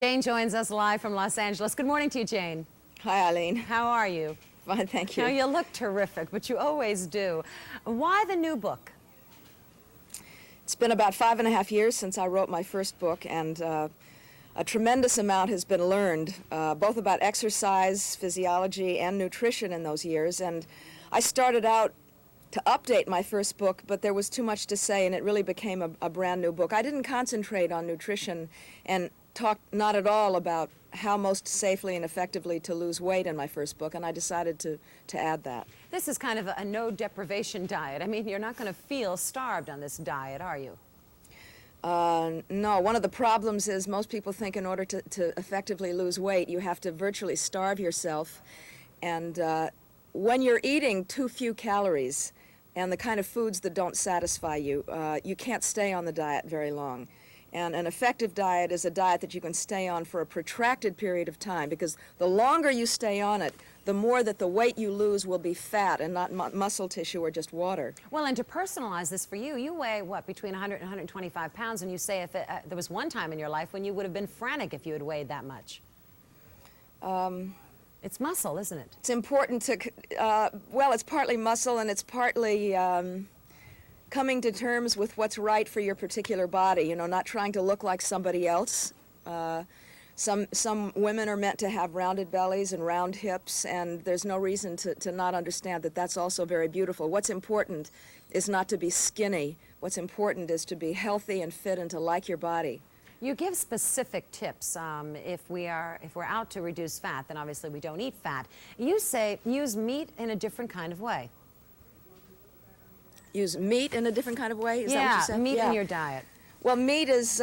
Jane joins us live from Los Angeles. Good morning to you, Jane. Hi, Eileen. How are you? Fine, thank you. Now, you look terrific, but you always do. Why the new book? It's been about 5.5 years since I wrote my first book, and a tremendous amount has been learned, both about exercise, physiology, and nutrition in those years. And I started out to update my first book, but there was too much to say, and it really became a brand new book. I didn't concentrate on nutrition and talk not at all about how most safely and effectively to lose weight in my first book, and I decided to add that. This is kind of a no deprivation diet. I mean, you're not going to feel starved on this diet, are you? No. One of the problems is most people think in order to effectively lose weight, you have to virtually starve yourself. And when you're eating too few calories and the kind of foods that don't satisfy you, you can't stay on the diet very long. And an effective diet is a diet that you can stay on for a protracted period of time, because the longer you stay on it, the more that the weight you lose will be fat and not muscle tissue or just water. Well, and to personalize this for you, you weigh, what, between 100 and 125 pounds, and you say if there was one time in your life when you would have been frantic if you had weighed that much. It's muscle, isn't it? It's important to, well, it's partly muscle and it's partly coming to terms with what's right for your particular body, you know, not trying to look like somebody else. Some women are meant to have rounded bellies and round hips, and there's no reason to not understand that that's also very beautiful. What's important is not to be skinny. What's important is to be healthy and fit and to like your body. You give specific tips. If we're out to reduce fat, then obviously we don't eat fat. You say use meat in a different kind of way. Use meat in a different kind of way? Is that what you said? Meat in your diet. Well, meat is,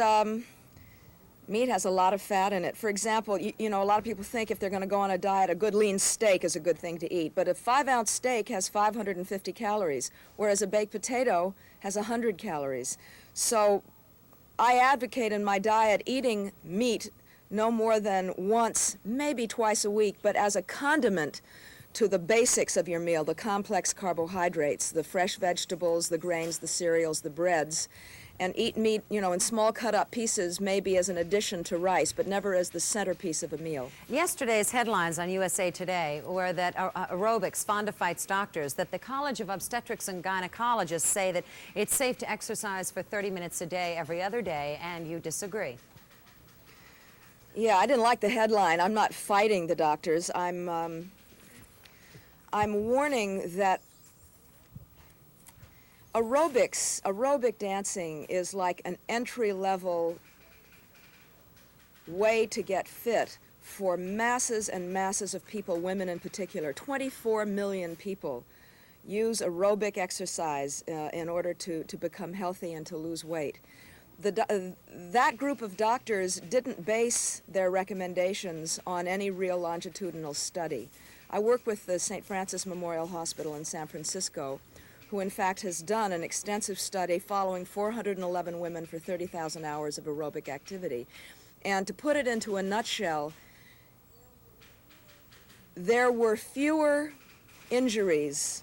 meat has a lot of fat in it. For example, you know, a lot of people think if they're going to go on a diet, a good lean steak is a good thing to eat. But a 5-ounce steak has 550 calories, whereas a baked potato has 100 calories. So I advocate in my diet eating meat no more than once, maybe twice a week, but as a condiment to the basics of your meal, the complex carbohydrates, the fresh vegetables, the grains, the cereals, the breads, and eat meat, you know, in small cut-up pieces, maybe as an addition to rice, but never as the centerpiece of a meal. Yesterday's headlines on USA Today were that aerobics, Fonda fights doctors, that the College of Obstetrics and Gynecologists say that it's safe to exercise for 30 minutes a day every other day, and you disagree. Yeah, I didn't like the headline. I'm not fighting the doctors. I'm warning that aerobic dancing is like an entry-level way to get fit for masses and masses of people, women in particular. 24 million people use aerobic exercise in order to become healthy and to lose weight. That group of doctors didn't base their recommendations on any real longitudinal study. I work with the St. Francis Memorial Hospital in San Francisco, who in fact has done an extensive study following 411 women for 30,000 hours of aerobic activity. And to put it into a nutshell, there were fewer injuries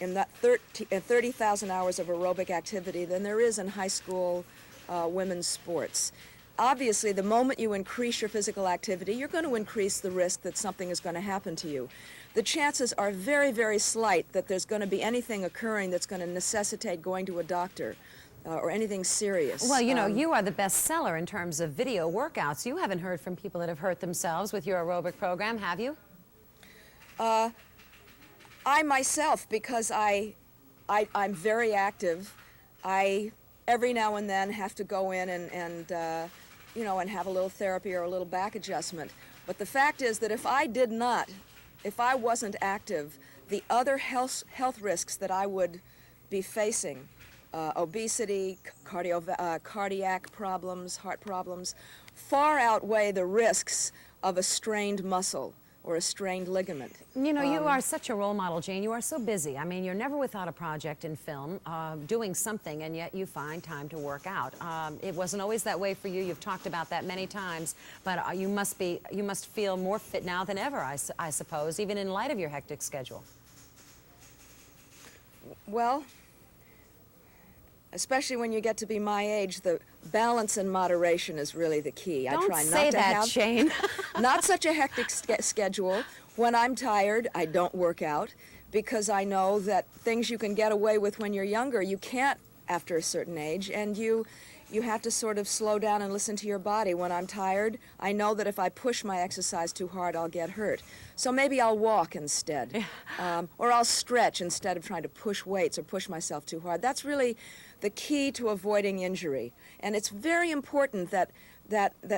in that 30,000 hours of aerobic activity than there is in high school women's sports. Obviously, the moment you increase your physical activity, you're going to increase the risk that something is going to happen to you. The chances are very, very slight that there's going to be anything occurring that's going to necessitate going to a doctor or anything serious. Well, you know, you are the best seller in terms of video workouts. You haven't heard from people that have hurt themselves with your aerobic program, have you? I myself, because I'm very active, I every now and then have to go in and you know, and have a little therapy or a little back adjustment. But the fact is that if I wasn't active, the other health risks that I would be facing, obesity, cardiac problems, heart problems, far outweigh the risks of a strained muscle or a strained ligament. You know, you are such a role model, Jane. You are so busy. I mean, you're never without a project in film, doing something, and yet you find time to work out. It wasn't always that way for you. You've talked about that many times, but you must feel more fit now than ever, I suppose, even in light of your hectic schedule. Well, Especially when you get to be my age, the balance and moderation is really the key. I Don't try say not to that, have Shane. not such a hectic schedule. When I'm tired, I don't work out because I know that things you can get away with when you're younger, you can't after a certain age, and you have to sort of slow down and listen to your body. When I'm tired, I know that if I push my exercise too hard, I'll get hurt. So maybe I'll walk instead, or I'll stretch instead of trying to push weights or push myself too hard. That's really the key to avoiding injury. And it's very important that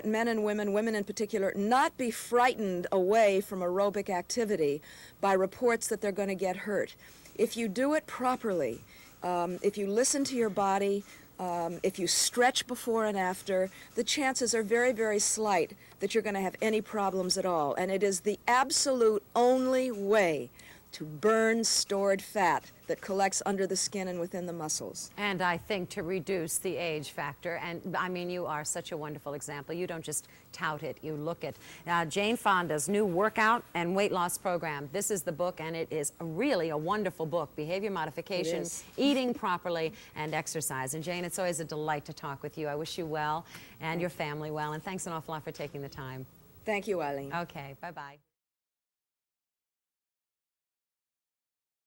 men and women in particular, not be frightened away from aerobic activity by reports that they're going to get hurt. If you do it properly, if you listen to your body, if you stretch before and after, the chances are very, very slight that you're going to have any problems at all. And it is the absolute only way to burn stored fat that collects under the skin and within the muscles. And I think to reduce the age factor. And I mean, you are such a wonderful example. You don't just tout it, you look it. Jane Fonda's new workout and weight loss program. This is the book, and it is really a wonderful book. Behavior modification, eating properly, and exercise. And Jane, it's always a delight to talk with you. I wish you well and your family well. And thanks an awful lot for taking the time. Thank you, Eileen. Okay, bye-bye.